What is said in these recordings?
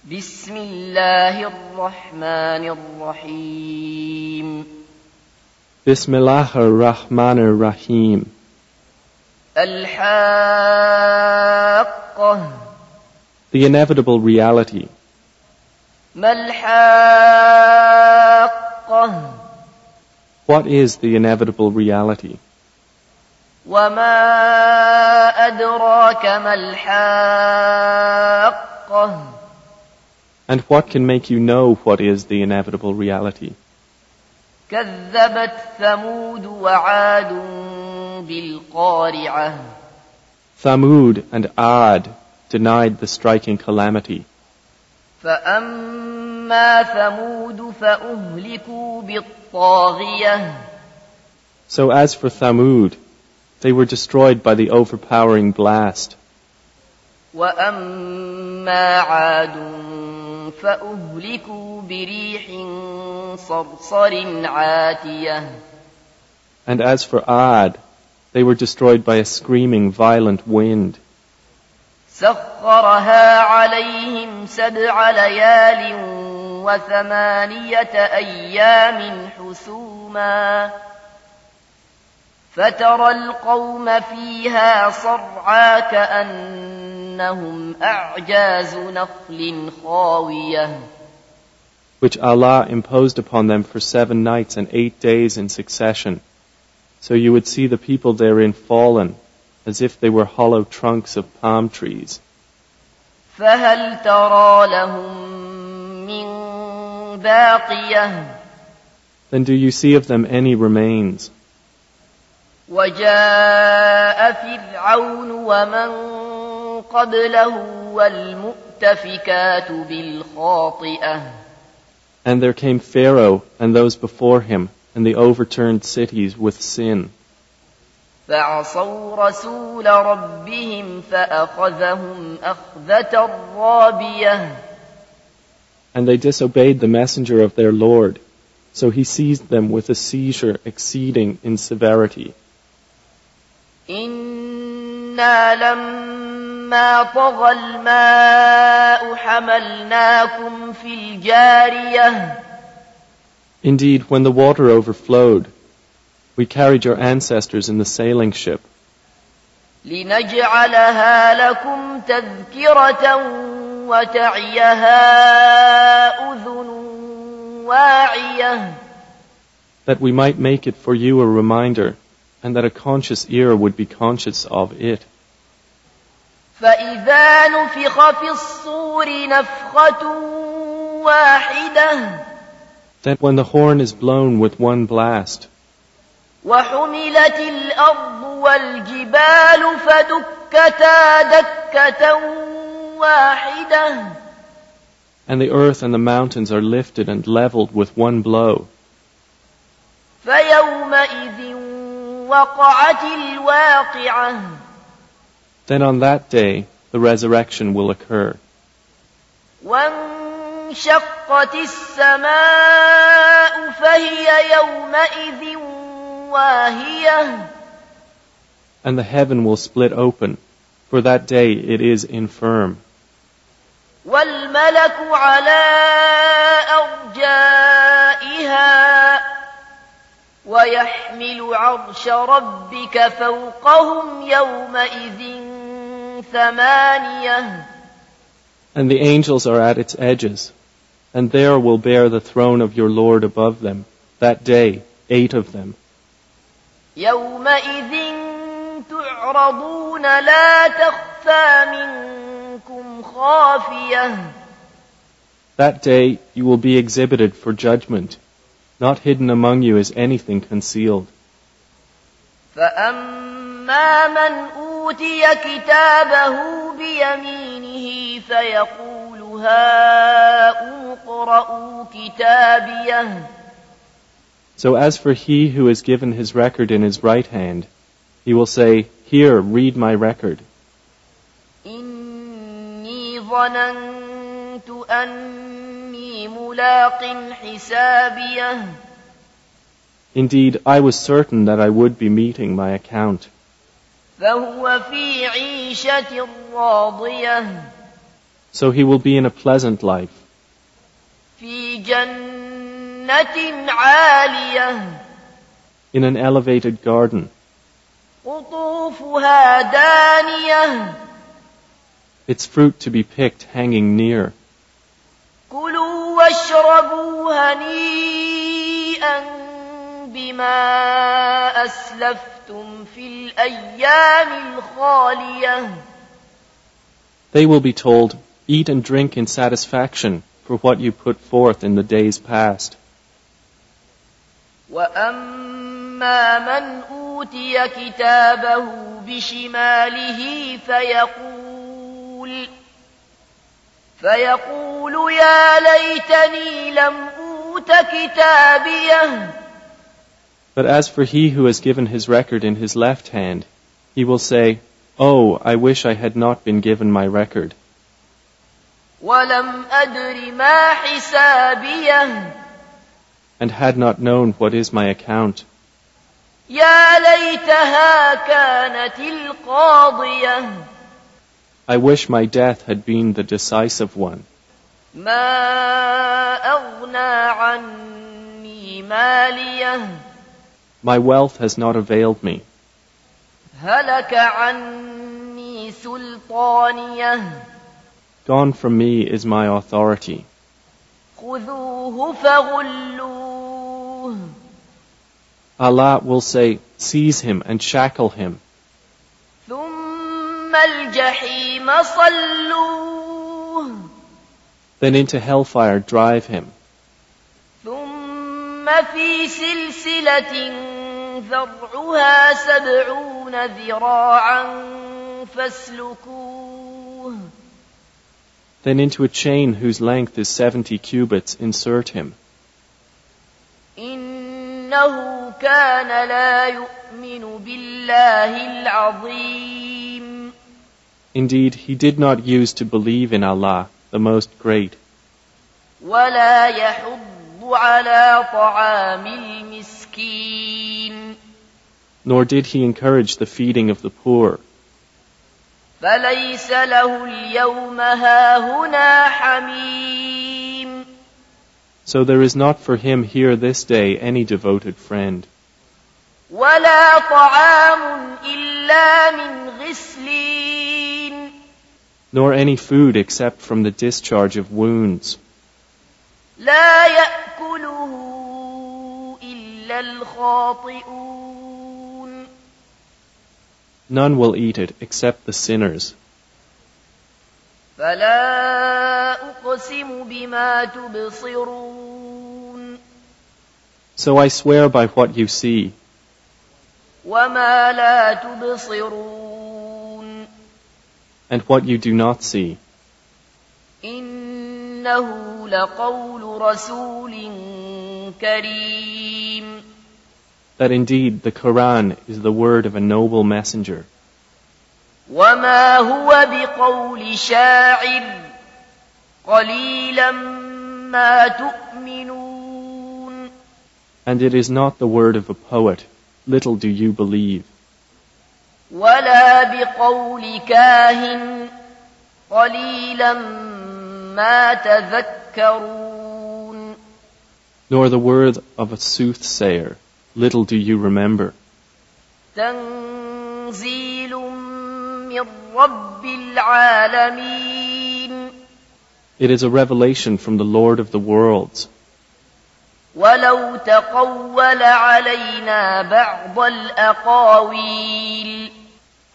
bismillah-irahman-irahim. Bismillah-irahman-irahim. Al-Haaqqa. The inevitable reality. Mal-Haaqqa. What is the inevitable reality? وَمَا أَدْرَاكَ مَا الْحَاقَّةُ. And what can make you know what is the inevitable reality? كَذَّبَتْ ثَمُودُ وَعَادٌ بِالْقَارِعَةِ. Thamud and Ad denied the striking calamity. فَأَمَّا ثَمُودُ فَأُهْلِكُوا بِالطَّاغِيَةِ. So as for Thamud, they were destroyed by the overpowering blast. وَأَمَّا عَادٌ فَأُهْلِكُوا بِرِيحٍ صَرْصَرٍ عَاتِيَةٍ. And as for Ad, they were destroyed by a screaming, violent wind. سَخَّرَهَا عَلَيْهِمْ 7 لَيَالٍ و8 أيام حسوما فترى القوم فيها صرعى كأنهم أعجاز نخل خاوية. Which Allah imposed upon them for 7 nights and 8 days in succession. So you would see the people therein fallen, as if they were hollow trunks of palm trees. فَهَلْ تَرَى لَهُم مِّن بَاقِيَةٍ. Then do you see of them any remains? وَجَاءَ فِرْعَوْنُ وَمَن قَبْلَهُ وَالْمُؤْتَفِكَاتُ بِالْخَاطِئَةِ. And there came Pharaoh and those before him, and the overturned cities with sin. فَعَصَوْا رَسُولَ رَبِّهِمْ فَأَخَذَهُمْ أَخْذَةً رَّابِيَةً. And they disobeyed the messenger of their Lord, so he seized them with a seizure exceeding in severity. إِنَّا لَمَّا طَغَى الْمَاءُ حَمَلْنَاكُمْ فِي الْجَارِيَةِ. Indeed, when the water overflowed, we carried your ancestors in the sailing ship. لِنَجْعَلَهَا لَكُمْ تَذْكِرَةً وَتَعِيَهَا أُذُنٌ وَاعِيَةٌ. That we might make it for you a reminder, and that a conscious ear would be conscious of it. فَإِذَا نُفِخَ فِي الصُّورِ نَفْخَةٌ وَاحِدَةٌ. That when the horn is blown with one blast, وَحُمِلَتِ الْأَرْضُ وَالْجِبَالُ فَدُكَّتَا دَكَّةً وَاحِدَةً. and the earth and the mountains are lifted and leveled with one blow. فَيَوْمَئِذٍ وَقَعَتِ الْوَاقِعَةُ. Then on that day the resurrection will occur. وَانشَقَّتِ السَّمَاءُ فَهِيَ يَوْمَئِذٍ وَاهِيَةٌ. And the heaven will split open. For that day it is infirm. وَالْمَلَكُ عَلَىٰ أَرْجَائِهَا وَيَحْمِلُ عَرْشَ رَبِّكَ فَوْقَهُمْ يَوْمَئِذٍ ثَمَانِيَةٌ. And the angels are at its edges, and there will bear the throne of your Lord above them. That day, 8 of them. يَوْمَئِذٍ تُعْرَضُونَ لَا تَخْفَىٰ مِنكُمْ خَافِيَةٌ. That day you will be exhibited for judgment. Not hidden among you is anything concealed. فَأَمَّا مَنْ أُوتِيَ كِتَابَهُ بِيَمِينِهِ فَيَقُولُ هَاؤُمُ اقْرَءُوا كِتَابِيَهْ. So as for he who is given his record in his right hand, he will say, Here, read my record. إِنِّي ظَنَنْتُ أَنِّي مُلَاقٍ حِسَابِيَهْ. Indeed, I was certain that I would be meeting my account. فَهُوَ فِي عِيشَةٍ رَاضِيَةٍ. So he will be in a pleasant life, في جنة عالية in an elevated garden, قطوفها دانية its fruit to be picked hanging near. كلوا واشربوا هنيئا بما أسلفتم في الأيام الخالية. They will be told, eat and drink in satisfaction for what you put forth in the days past. وأما من أوتي كتابه بشماله فيقول يا ليتني لم أوت كتابيه. But as for he who has given his record in his left hand, he will say, Oh, I wish I had not been given my record. ولم أدر ما حسابيه. And had not known what is my account. يا ليتها كانت القاضية. I wish my death had been the decisive one. ما أغنى عني ماليه. My wealth has not availed me. هلك عني سلطانيه. Gone from me is my authority. خذوه فغلوه. Allah will say, seize him and shackle him. ثم الجحيم صلوه. Then into hellfire drive him. ثم في سلسلة ذرعها 70 ذراعا فاسلكوه. Then into a chain whose length is 70 cubits insert him. إنه كان لا يؤمن بالله العظيم. Indeed, he did not use to believe in Allah, the Most Great. ولا يحض على طعام المسكين. Nor did he encourage the feeding of the poor. فليس له اليوم هاهنا حميم. So there is not for him here this day any devoted friend. ولا طعام إلا من غسلين. Nor any food except from the discharge of wounds. لا يأكله إلا الخاطئون. None will eat it except the sinners. فلا أقسم بما تبصرون. So I swear by what you see. وما لا تبصرون. And what you do not see. إنه لقول رسول كريم. That indeed the Qur'an is the word of a noble messenger. وما هو بقول شاعر قليلا ما تؤمنون. And it is not the word of a poet. Little do you believe. ولا بقول كاهن قليلا ما تذكرون. Nor the word of a soothsayer. Little do you remember. تنزيل من رب العالمين. It is a revelation from the Lord of the worlds. ولو تقول علينا بعض الأقاويل.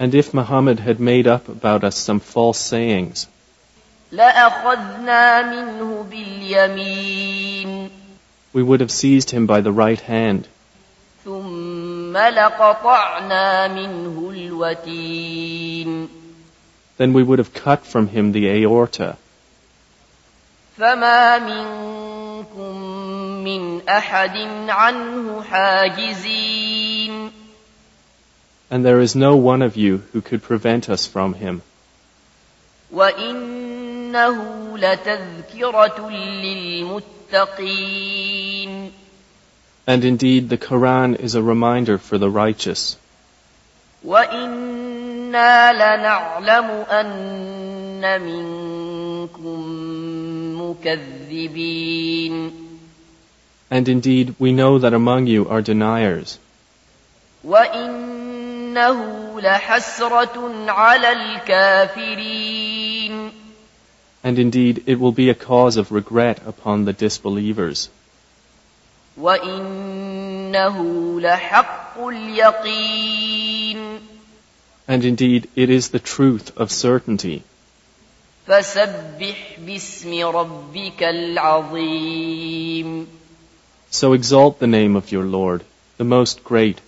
And if Muhammad had made up about us some false sayings, لأخذنا منه باليمين. we would have seized him by the right hand. ثم لقطعنا منه الوتين. Then we would have cut from him the aorta. فما منكم من أحد عنه حاجزين. And there is no one of you who could prevent us from him. وإنه لتذكرة للمتقين. And indeed the Qur'an is a reminder for the righteous. وإنا لنعلم أن منكم مكذبين. And indeed, we know that among you are deniers. وإنه لحسرة على الكافرين. And indeed, it will be a cause of regret upon the disbelievers. وإنه لحق اليقين. And indeed, it is the truth of certainty. فسبح باسم ربك العظيم. So exalt the name of your Lord, the most great.